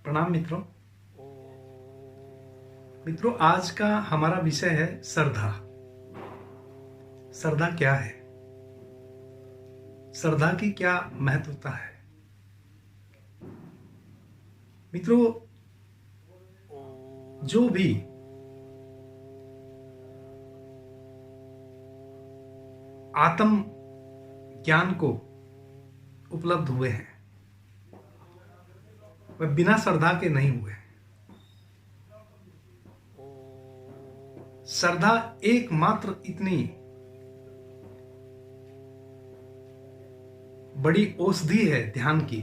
प्रणाम मित्रों। आज का हमारा विषय है श्रद्धा। श्रद्धा क्या है? श्रद्धा की क्या महत्वता है? मित्रों, जो भी आत्म ज्ञान को उपलब्ध हुए हैं वह बिना श्रद्धा के नहीं हुए। श्रद्धा एकमात्र इतनी बड़ी औषधि है ध्यान की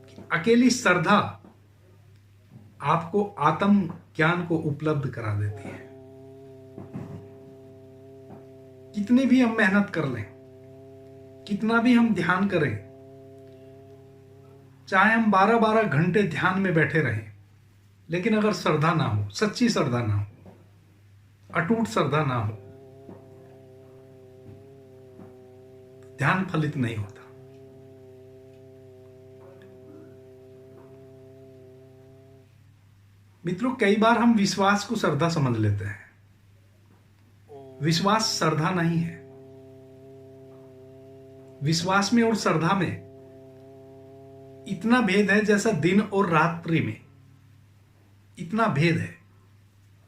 कि अकेली श्रद्धा आपको आत्म ज्ञान को उपलब्ध करा देती है। कितनी भी हम मेहनत कर लें, कितना भी हम ध्यान करें, चाहे हम 12-12 घंटे ध्यान में बैठे रहें, लेकिन अगर श्रद्धा ना हो, सच्ची श्रद्धा ना हो, अटूट श्रद्धा ना हो, ध्यान फलित नहीं होता। मित्रों, कई बार हम विश्वास को श्रद्धा समझ लेते हैं। विश्वास श्रद्धा नहीं है। विश्वास में और श्रद्धा में इतना भेद है जैसा दिन और रात्रि में इतना भेद है,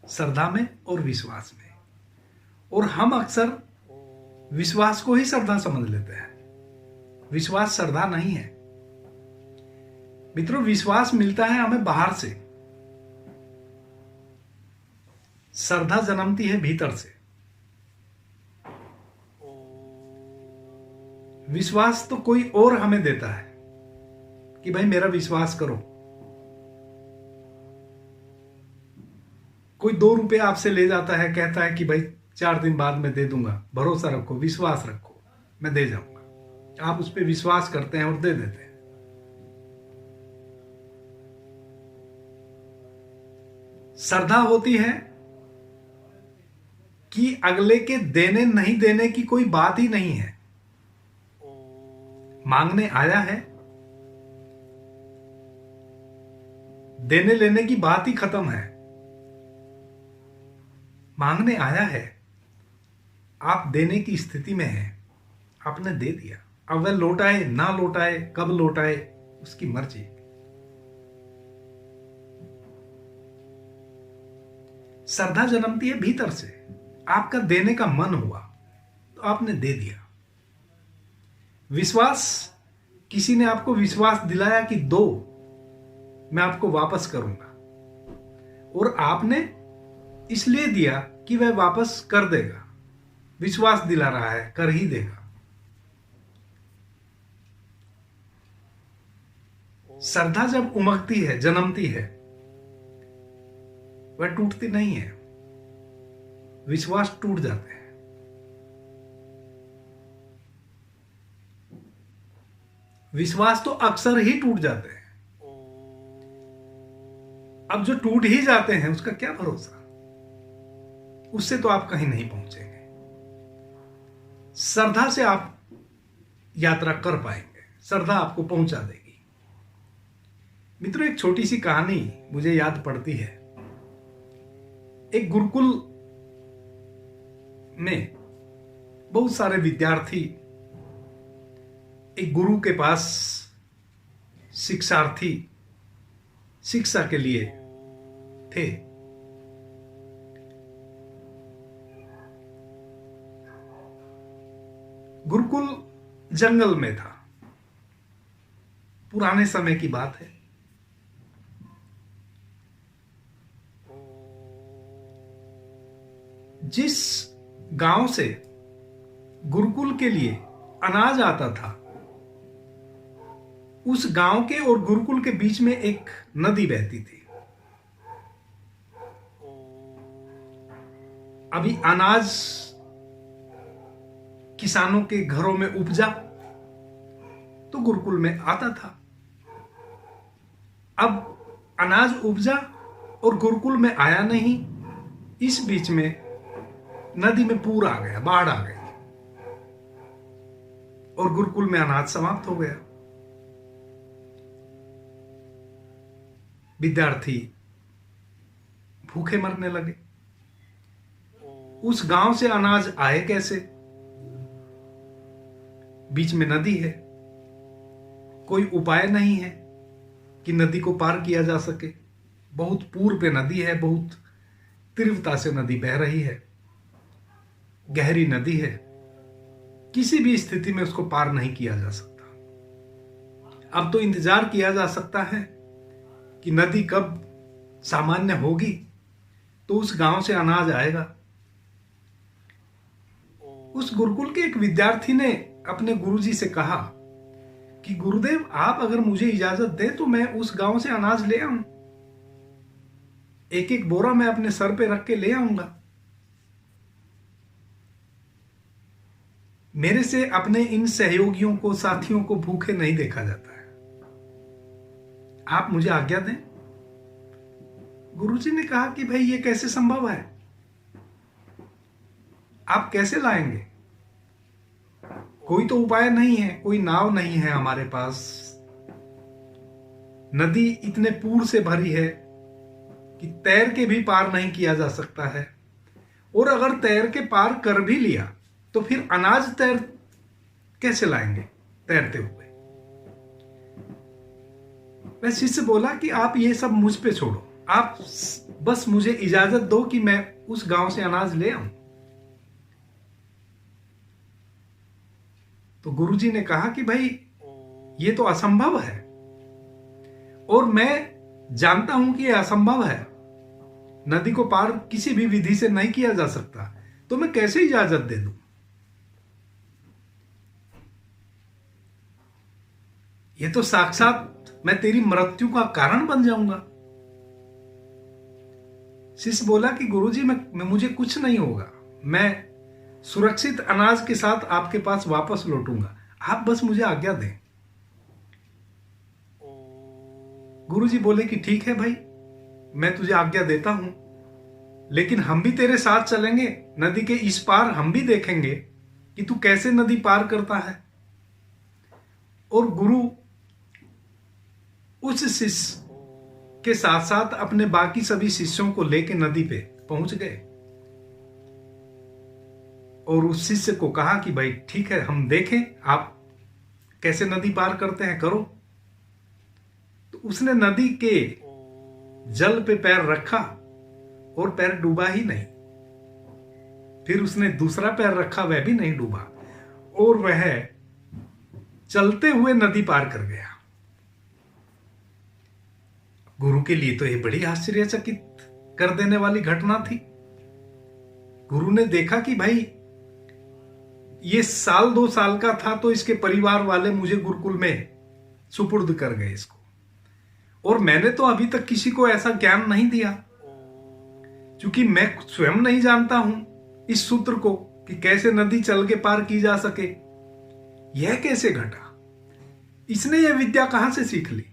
श्रद्धा में और विश्वास में। और हम अक्सर विश्वास को ही श्रद्धा समझ लेते हैं। विश्वास श्रद्धा नहीं है। मित्रों, विश्वास मिलता है हमें बाहर से, श्रद्धा जन्मती है भीतर से। विश्वास तो कोई और हमें देता है कि भाई मेरा विश्वास करो। कोई 2 रुपए आपसे ले जाता है, कहता है कि भाई 4 दिन बाद मैं दे दूंगा, भरोसा रखो, विश्वास रखो, मैं दे जाऊंगा। आप उस पर विश्वास करते हैं और दे देते हैं। श्रद्धा होती है कि अगले के देने नहीं देने की कोई बात ही नहीं है। मांगने आया है, देने लेने की बात ही खत्म है। मांगने आया है, आप देने की स्थिति में हैं, आपने दे दिया। अब वह लौटाए ना लौटाए, कब लौटाए, उसकी मर्जी। श्रद्धा जन्मती है भीतर से। आपका देने का मन हुआ तो आपने दे दिया। विश्वास, किसी ने आपको विश्वास दिलाया कि दो, मैं आपको वापस करूंगा, और आपने इसलिए दिया कि वह वापस कर देगा। विश्वास दिला रहा है, कर ही देगा। श्रद्धा जब उमगती है, जन्मती है, वह टूटती नहीं है। विश्वास टूट जाते हैं। विश्वास तो अक्सर ही टूट जाते हैं। अब जो टूट ही जाते हैं उसका क्या भरोसा? उससे तो आप कहीं नहीं पहुंचेंगे। श्रद्धा से आप यात्रा कर पाएंगे, श्रद्धा आपको पहुंचा देगी। मित्रों, एक छोटी सी कहानी मुझे याद पड़ती है। एक गुरुकुल में बहुत सारे विद्यार्थी एक गुरु के पास शिक्षार्थी शिक्षा के लिए थे। गुरुकुल जंगल में था। पुराने समय की बात है। जिस गांव से गुरुकुल के लिए अनाज आता था, उस गांव के और गुरुकुल के बीच में एक नदी बहती थी। अभी अनाज किसानों के घरों में उपजा तो गुरुकुल में आता था। अब अनाज उपजा और गुरुकुल में आया नहीं। इस बीच में नदी में पूर आ गया, बाढ़ आ गई और गुरुकुल में अनाज समाप्त हो गया। विद्यार्थी भूखे मरने लगे। उस गांव से अनाज आए कैसे? बीच में नदी है, कोई उपाय नहीं है कि नदी को पार किया जा सके। बहुत पूर्व पे नदी है, बहुत तीव्रता से नदी बह रही है, गहरी नदी है, किसी भी स्थिति में उसको पार नहीं किया जा सकता। अब तो इंतजार किया जा सकता है कि नदी कब सामान्य होगी तो उस गांव से अनाज आएगा। उस गुरुकुल के एक विद्यार्थी ने अपने गुरुजी से कहा कि गुरुदेव, आप अगर मुझे इजाजत दें तो मैं उस गांव से अनाज ले आऊं, एक एक बोरा मैं अपने सर पे रख के ले आऊंगा। मेरे से अपने इन सहयोगियों को, साथियों को भूखे नहीं देखा जाता है, आप मुझे आज्ञा दें। गुरुजी ने कहा कि भाई ये कैसे संभव है, आप कैसे लाएंगे? कोई तो उपाय नहीं है, कोई नाव नहीं है हमारे पास, नदी इतने पूर से भरी है कि तैर के भी पार नहीं किया जा सकता है, और अगर तैर के पार कर भी लिया तो फिर अनाज तैर कैसे लाएंगे तैरते हुए? वह शिष्य बोला कि आप ये सब मुझ पे छोड़ो, आप बस मुझे इजाजत दो कि मैं उस गांव से अनाज ले आऊं। तो गुरुजी ने कहा कि भाई ये तो असंभव है, और मैं जानता हूं कि यह असंभव है, नदी को पार किसी भी विधि से नहीं किया जा सकता, तो मैं कैसे इजाजत दे दूं? ये तो साक्षात मैं तेरी मृत्यु का कारण बन जाऊंगा। शिष्य बोला कि गुरुजी मुझे कुछ नहीं होगा, मैं सुरक्षित अनाज के साथ आपके पास वापस लौटूंगा, आप बस मुझे आज्ञा दें। गुरुजी बोले कि ठीक है भाई, मैं तुझे आज्ञा देता हूं, लेकिन हम भी तेरे साथ चलेंगे, नदी के इस पार हम भी देखेंगे कि तू कैसे नदी पार करता है। और गुरु उस शिष्य के साथ साथ अपने बाकी सभी शिष्यों को लेके नदी पे पहुंच गए, और उस शिष्य को कहा कि भाई ठीक है, हम देखें आप कैसे नदी पार करते हैं, करो। तो उसने नदी के जल पे पैर रखा और पैर डूबा ही नहीं। फिर उसने दूसरा पैर रखा, वह भी नहीं डूबा, और वह चलते हुए नदी पार कर गया। गुरु के लिए तो यह बड़ी आश्चर्यचकित कर देने वाली घटना थी। गुरु ने देखा कि भाई ये 1-2 साल का था तो इसके परिवार वाले मुझे गुरुकुल में सुपुर्द कर गए इसको, और मैंने तो अभी तक किसी को ऐसा ज्ञान नहीं दिया, क्योंकि मैं स्वयं नहीं जानता हूं इस सूत्र को कि कैसे नदी चल के पार की जा सके। यह कैसे घटा? इसने यह विद्या कहां से सीख ली?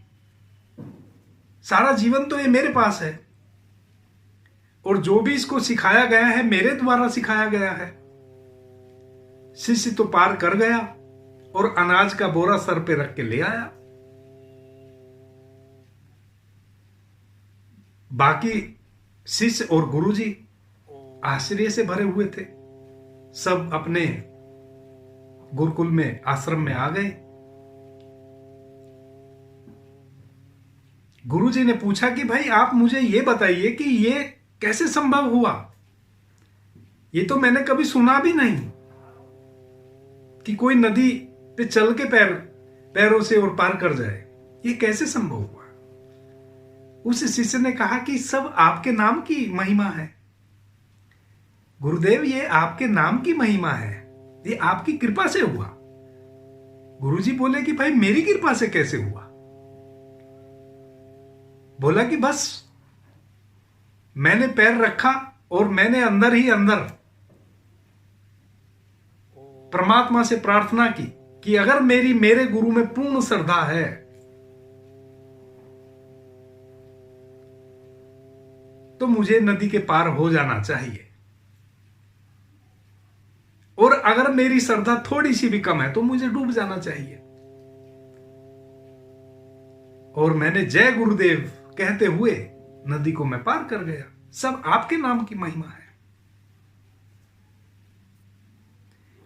सारा जीवन तो ये मेरे पास है, और जो भी इसको सिखाया गया है मेरे द्वारा सिखाया गया है। शिष्य तो पार कर गया और अनाज का बोरा सर पे रख के ले आया। बाकी शिष्य और गुरुजी आश्चर्य से भरे हुए थे। सब अपने गुरुकुल में, आश्रम में आ गए। गुरुजी ने पूछा कि भाई आप मुझे ये बताइए कि ये कैसे संभव हुआ? ये तो मैंने कभी सुना भी नहीं कि कोई नदी पे चल के पैरों से और पार कर जाए। ये कैसे संभव हुआ? उस शिष्य ने कहा कि सब आपके नाम की महिमा है गुरुदेव, ये आपके नाम की महिमा है, ये आपकी कृपा से हुआ। गुरुजी बोले कि भाई मेरी कृपा से कैसे हुआ? बोला कि बस मैंने पैर रखा और मैंने अंदर ही अंदर परमात्मा से प्रार्थना की कि अगर मेरे गुरु में पूर्ण श्रद्धा है तो मुझे नदी के पार हो जाना चाहिए, और अगर मेरी श्रद्धा थोड़ी सी भी कम है तो मुझे डूब जाना चाहिए। और मैंने जय गुरुदेव कहते हुए नदी को मैं पार कर गया। सब आपके नाम की महिमा है।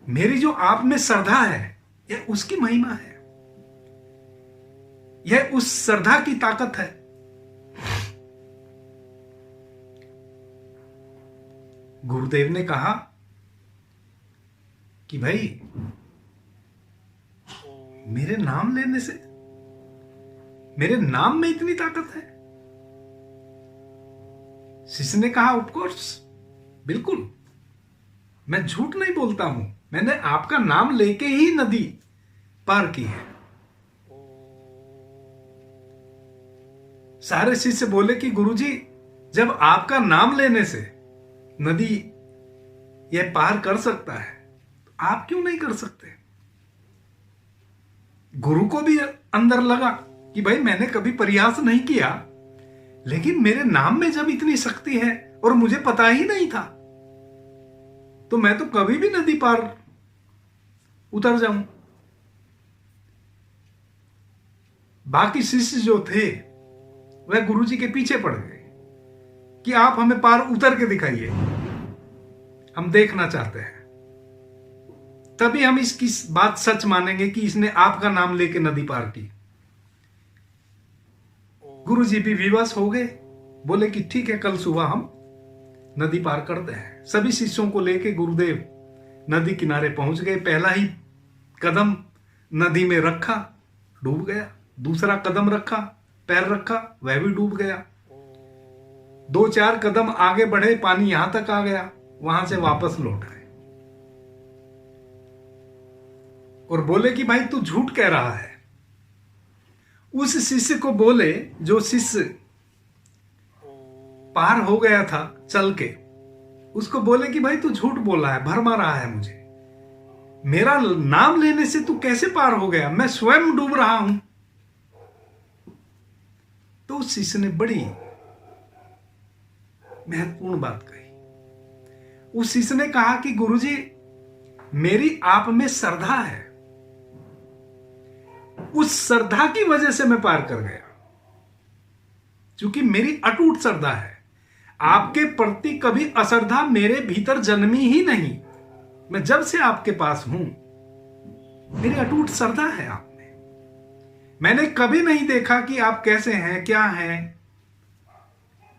मेरी जो आप में श्रद्धा है यह उसकी महिमा है, यह उस श्रद्धा की ताकत है। गुरुदेव ने कहा कि भाई मेरे नाम लेने से, मेरे नाम में इतनी ताकत है। शिष्य ने कहा ऑफ कोर्स, बिल्कुल, मैं झूठ नहीं बोलता हूं, मैंने आपका नाम लेके ही नदी पार की है। सारे शिष्य बोले कि गुरुजी, जब आपका नाम लेने से नदी यह पार कर सकता है तो आप क्यों नहीं कर सकते? गुरु को भी अंदर लगा कि भाई मैंने कभी प्रयास नहीं किया, लेकिन मेरे नाम में जब इतनी शक्ति है और मुझे पता ही नहीं था, तो मैं तो कभी भी नदी पार उतर जाऊं। बाकी शिष्य जो थे वह गुरुजी के पीछे पड़ गए कि आप हमें पार उतर के दिखाइए, हम देखना चाहते हैं, तभी हम इसकी बात सच मानेंगे कि इसने आपका नाम लेके नदी पार की। गुरुजी भी विवश हो गए, बोले कि ठीक है, कल सुबह हम नदी पार करते हैं। सभी शिष्यों को लेके गुरुदेव नदी किनारे पहुंच गए। पहला ही कदम नदी में रखा, डूब गया। दूसरा कदम रखा, पैर रखा, वह भी डूब गया। 2-4 कदम आगे बढ़े, पानी यहां तक आ गया, वहां से वापस लौट आए और बोले कि भाई तू झूठ कह रहा है। उस शिष्य को बोले, जो शिष्य पार हो गया था चल के, उसको बोले कि भाई तू झूठ बोल रहा है, भरमा रहा है मुझे, मेरा नाम लेने से तू कैसे पार हो गया? मैं स्वयं डूब रहा हूं। तो उस शिष्य ने बड़ी महत्वपूर्ण बात कही। उस शिष्य ने कहा कि गुरुजी, मेरी आप में श्रद्धा है, उस श्रद्धा की वजह से मैं पार कर गया। क्योंकि मेरी अटूट श्रद्धा है, आपके प्रति कभी अश्रद्धा मेरे भीतर जन्मी ही नहीं। मैं जब से आपके पास हूं, मेरी अटूट श्रद्धा है आप में। मैंने कभी नहीं देखा कि आप कैसे हैं, क्या हैं,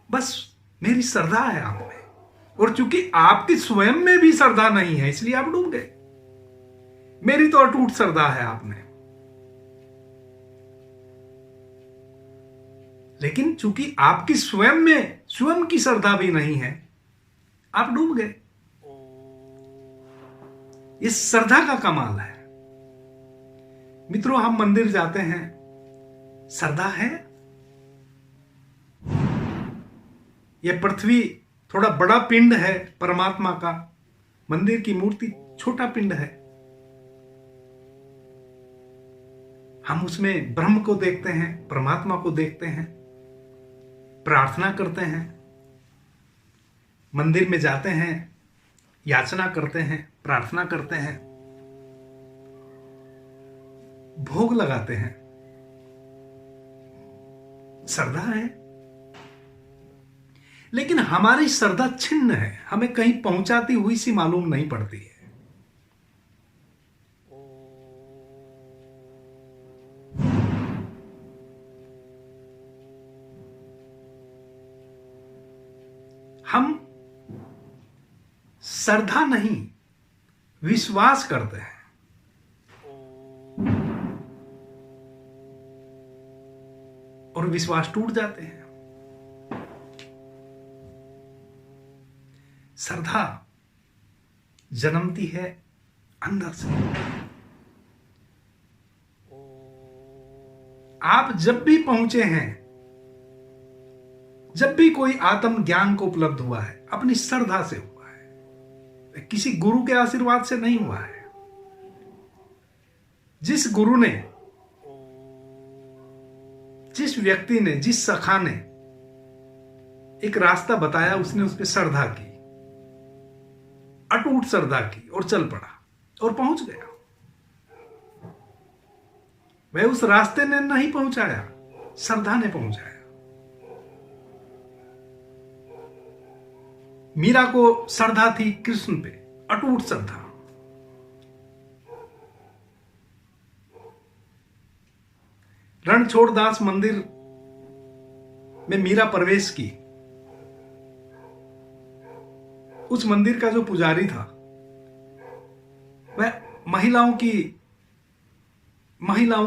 बस मेरी श्रद्धा है आप में। और चूंकि आपकी स्वयं में भी श्रद्धा नहीं है, इसलिए आप डूब गए। मेरी तो अटूट श्रद्धा है आप में, लेकिन चूंकि आपकी स्वयं में स्वयं की श्रद्धा भी नहीं है, आप डूब गए। ये श्रद्धा का कमाल है। मित्रों, हम मंदिर जाते हैं, श्रद्धा है। यह पृथ्वी थोड़ा बड़ा पिंड है परमात्मा का, मंदिर की मूर्ति छोटा पिंड है। हम उसमें ब्रह्म को देखते हैं, परमात्मा को देखते हैं, प्रार्थना करते हैं, मंदिर में जाते हैं, याचना करते हैं, प्रार्थना करते हैं, भोग लगाते हैं। श्रद्धा है, लेकिन हमारी श्रद्धा छिन्न है, हमें कहीं पहुंचाती हुई सी मालूम नहीं पड़ती है। हम श्रद्धा नहीं, विश्वास करते हैं। और विश्वास टूट जाते हैं। श्रद्धा जन्मती है अंदर से। आप जब भी पहुंचे हैं, जब भी कोई आत्म ज्ञान को उपलब्ध हुआ है, अपनी श्रद्धा से हुआ है, किसी गुरु के आशीर्वाद से नहीं हुआ है। जिस गुरु ने, जिस व्यक्ति ने, जिस सखा ने एक रास्ता बताया, उसने उस पर श्रद्धा की, अटूट श्रद्धा की और चल पड़ा और पहुंच गया। वह उस रास्ते ने नहीं पहुंचाया, श्रद्धा ने पहुंचाया। मीरा को श्रद्धा थी कृष्ण पे, अटूट श्रद्धा। रणछोड़दास मंदिर में मीरा प्रवेश की। उस मंदिर का जो पुजारी था वह महिलाओं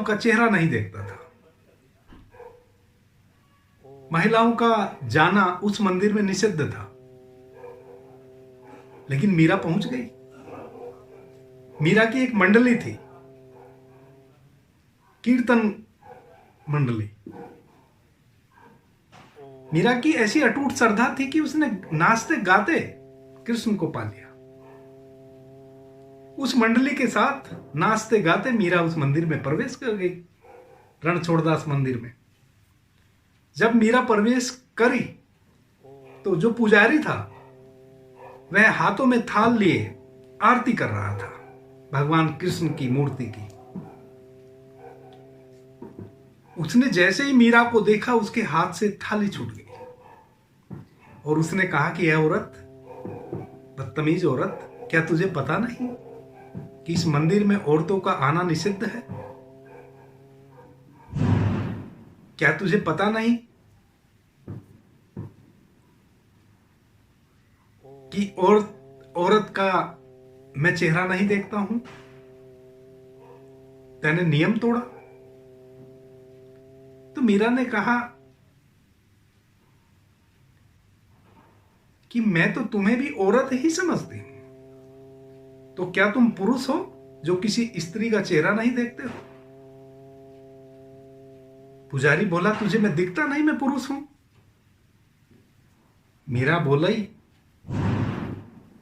का चेहरा नहीं देखता था। महिलाओं का जाना उस मंदिर में निषिद्ध था। लेकिन मीरा पहुंच गई। मीरा की एक मंडली थी, कीर्तन मंडली। मीरा की ऐसी अटूट श्रद्धा थी कि उसने नाचते गाते कृष्ण को पा लिया। उस मंडली के साथ नाचते गाते मीरा उस मंदिर में प्रवेश कर गई, रणछोड़दास मंदिर में। जब मीरा प्रवेश करी तो जो पुजारी था वह हाथों में थाल लिए आरती कर रहा था भगवान कृष्ण की मूर्ति की। उसने जैसे ही मीरा को देखा उसके हाथ से थाली छूट गई और उसने कहा कि यह औरत, बदतमीज औरत, क्या तुझे पता नहीं कि इस मंदिर में औरतों का आना निषिद्ध है? क्या तुझे पता नहीं कि औरत का मैं चेहरा नहीं देखता हूं? तैने नियम तोड़ा। तो मीरा ने कहा कि मैं तो तुम्हें भी औरत ही समझती हूं, तो क्या तुम पुरुष हो जो किसी स्त्री का चेहरा नहीं देखते हो? पुजारी बोला, तुझे मैं दिखता नहीं मैं पुरुष हूं? मीरा बोली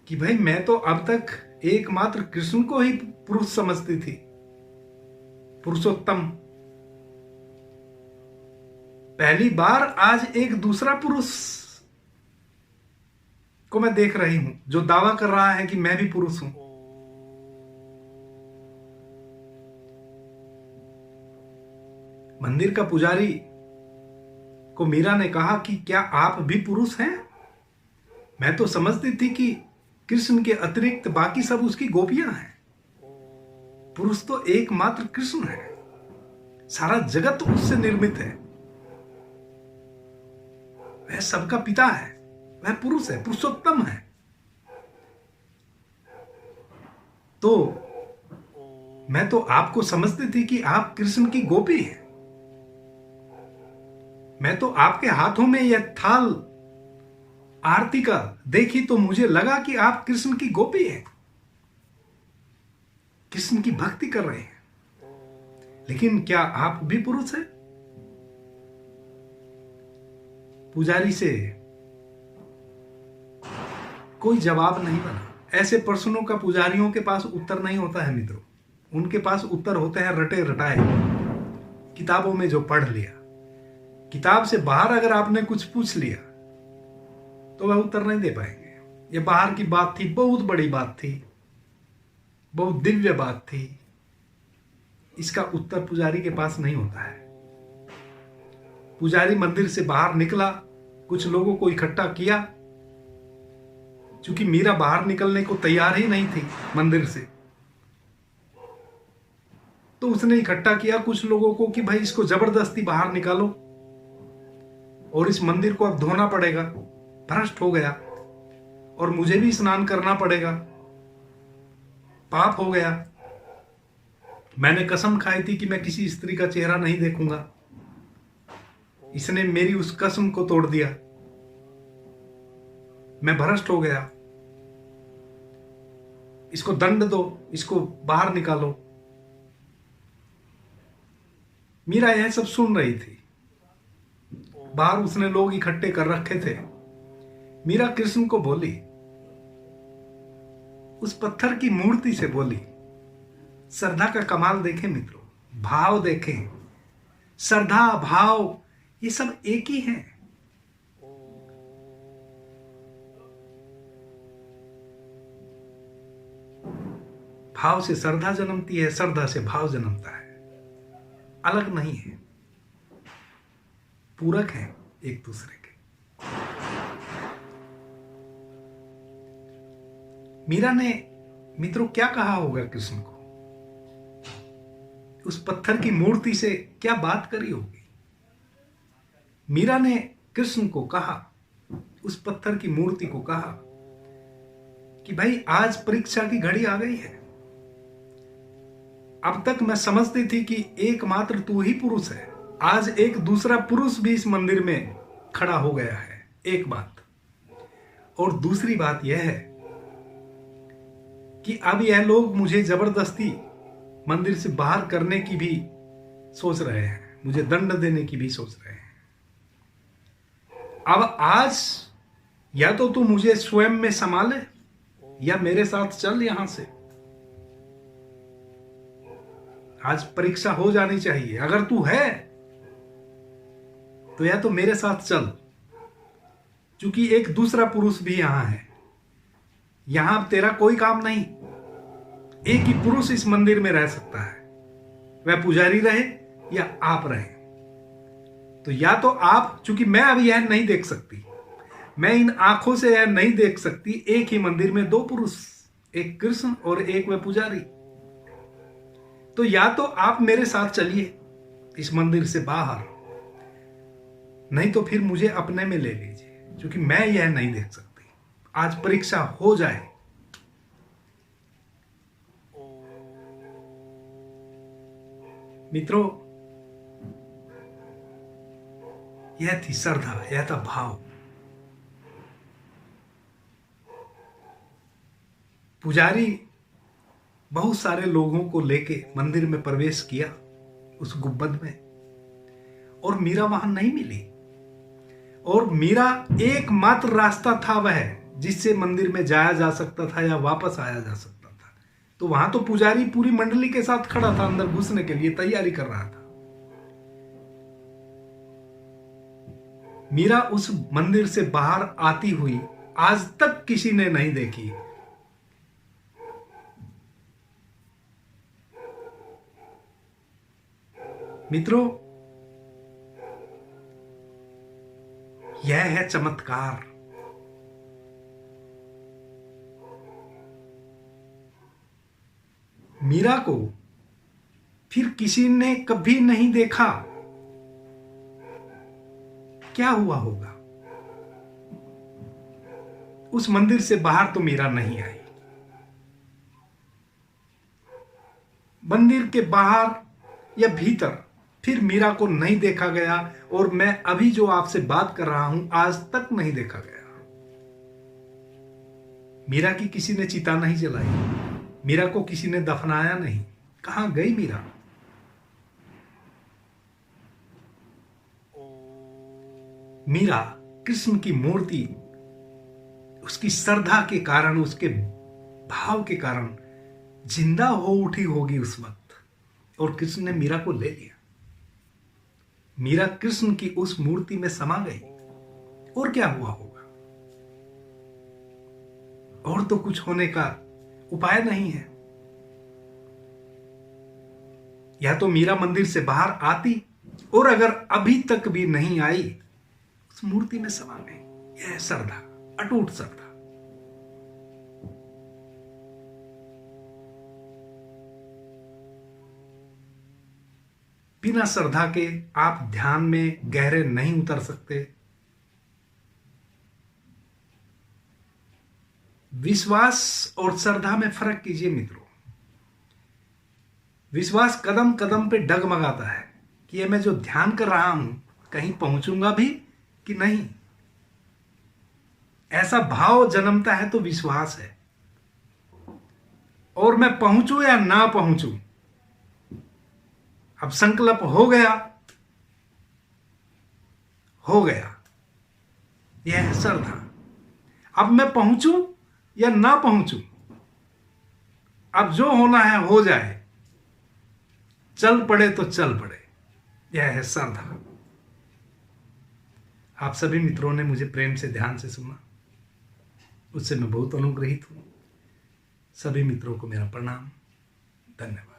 कि भाई मैं तो अब तक एकमात्र कृष्ण को ही पुरुष समझती थी, पुरुषोत्तम। पहली बार आज एक दूसरा पुरुष को मैं देख रही हूं जो दावा कर रहा है कि मैं भी पुरुष हूं। मंदिर का पुजारी को मीरा ने कहा कि क्या आप भी पुरुष हैं? मैं तो समझती थी कि कृष्ण के अतिरिक्त बाकी सब उसकी गोपियां हैं। पुरुष तो एकमात्र कृष्ण है, सारा जगत उससे निर्मित है, वह सबका पिता है, वह पुरुष है, पुरुषोत्तम है। तो मैं तो आपको समझती थी कि आप कृष्ण की गोपी हैं। मैं तो आपके हाथों में यह थाल आरती का देखी तो मुझे लगा कि आप कृष्ण की गोपी हैं, कृष्ण की भक्ति कर रहे हैं। लेकिन क्या आप भी पुरुष हैं? पुजारी से कोई जवाब नहीं बना। ऐसे प्रश्नों का पुजारियों के पास उत्तर नहीं होता है मित्रों। उनके पास उत्तर होते हैं रटे रटाए, किताबों में जो पढ़ लिया। किताब से बाहर अगर आपने कुछ पूछ लिया तो वह उत्तर नहीं दे पाएंगे। ये बाहर की बात थी, बहुत बड़ी बात थी, बहुत दिव्य बात थी। इसका उत्तर पुजारी के पास नहीं होता है। पुजारी मंदिर से बाहर निकला, कुछ लोगों को इकट्ठा किया। चूंकि मीरा बाहर निकलने को तैयार ही नहीं थी मंदिर से, तो उसने इकट्ठा किया कुछ लोगों को कि भाई इसको जबरदस्ती बाहर निकालो और इस मंदिर को अब धोना पड़ेगा, भ्रष्ट हो गया, और मुझे भी स्नान करना पड़ेगा, पाप हो गया। मैंने कसम खाई थी कि मैं किसी स्त्री का चेहरा नहीं देखूंगा, इसने मेरी उस कसम को तोड़ दिया, मैं भ्रष्ट हो गया, इसको दंड दो, इसको बाहर निकालो। मीरा यह सब सुन रही थी। बाहर उसने लोग इकट्ठे कर रखे थे। मीरा कृष्ण को बोली, उस पत्थर की मूर्ति से बोली, श्रद्धा का कमाल देखें मित्रों, भाव देखें। श्रद्धा, भाव, ये सब एक ही हैं। भाव से श्रद्धा जन्मती है, श्रद्धा से भाव जन्मता है, अलग नहीं है, पूरक है एक दूसरे के। मीरा ने मित्रों क्या कहा होगा कृष्ण को? उस पत्थर की मूर्ति से क्या बात करी होगी? मीरा ने कृष्ण को कहा, उस पत्थर की मूर्ति को कहा कि भाई आज परीक्षा की घड़ी आ गई है। अब तक मैं समझती थी कि एकमात्र तू ही पुरुष है, आज एक दूसरा पुरुष भी इस मंदिर में खड़ा हो गया है। एक बात, और दूसरी बात यह है कि अब यह लोग मुझे जबरदस्ती मंदिर से बाहर करने की भी सोच रहे हैं, मुझे दंड देने की भी सोच रहे हैं। अब आज या तो तू मुझे स्वयं में संभाले या मेरे साथ चल यहां से। आज परीक्षा हो जानी चाहिए। अगर तू है तो या तो मेरे साथ चल, क्योंकि एक दूसरा पुरुष भी यहां है। यहां तेरा कोई काम नहीं, एक ही पुरुष इस मंदिर में रह सकता है, वह पुजारी रहे या आप रहे। तो या तो आप, चूंकि मैं अब यह नहीं देख सकती, मैं इन आंखों से यह नहीं देख सकती, एक ही मंदिर में दो पुरुष, एक कृष्ण और एक वह पुजारी। तो या तो आप मेरे साथ चलिए इस मंदिर से बाहर, नहीं तो फिर मुझे अपने में ले लीजिए, क्योंकि मैं यह नहीं देख सकती। आज परीक्षा हो जाए। मित्रों, यह थी श्रद्धा, यह था भाव। पुजारी बहुत सारे लोगों को लेके मंदिर में प्रवेश किया, उस गुंबद में, और मीरा वहां नहीं मिली। और मीरा एकमात्र रास्ता था वह जिससे मंदिर में जाया जा सकता था या वापस आया जा सकता था। तो वहां तो पुजारी पूरी मंडली के साथ खड़ा था, अंदर घुसने के लिए तैयारी कर रहा था। मीरा उस मंदिर से बाहर आती हुई आज तक किसी ने नहीं देखी। मित्रों, यह है चमत्कार। मीरा को फिर किसी ने कभी नहीं देखा। क्या हुआ होगा? उस मंदिर से बाहर तो मीरा नहीं आई। मंदिर के बाहर या भीतर फिर मीरा को नहीं देखा गया, और मैं अभी जो आपसे बात कर रहा हूं आज तक नहीं देखा गया। मीरा की किसी ने चिता नहीं जलाई, मीरा को किसी ने दफनाया नहीं। कहां गई मीरा? मीरा कृष्ण की मूर्ति, उसकी श्रद्धा के कारण, उसके भाव के कारण जिंदा हो उठी होगी उस वक्त, और कृष्ण ने मीरा को ले लिया। मीरा कृष्ण की उस मूर्ति में समा गई। और क्या हुआ होगा? और तो कुछ होने का उपाय नहीं है। या तो मीरा मंदिर से बाहर आती, और अगर अभी तक भी नहीं आई, उस मूर्ति में समा गई। यह श्रद्धा, अटूट श्रद्धा। बिना श्रद्धा के आप ध्यान में गहरे नहीं उतर सकते। विश्वास और श्रद्धा में फर्क कीजिए मित्रों। विश्वास कदम कदम पे डगमगाता है कि ये मैं जो ध्यान कर रहा हूं कहीं पहुंचूंगा भी कि नहीं। ऐसा भाव जन्मता है तो विश्वास है। और मैं पहुंचूं या ना पहुंचूं, अब संकल्प हो गया, हो गया। यह है श्रद्धा। अब मैं पहुंचूं या ना पहुंचूं, अब जो होना है हो जाए, चल पड़े तो चल पड़े। यह है श्रद्धा। आप सभी मित्रों ने मुझे प्रेम से, ध्यान से सुना, उससे मैं बहुत अनुग्रहित हूं। सभी मित्रों को मेरा प्रणाम, धन्यवाद।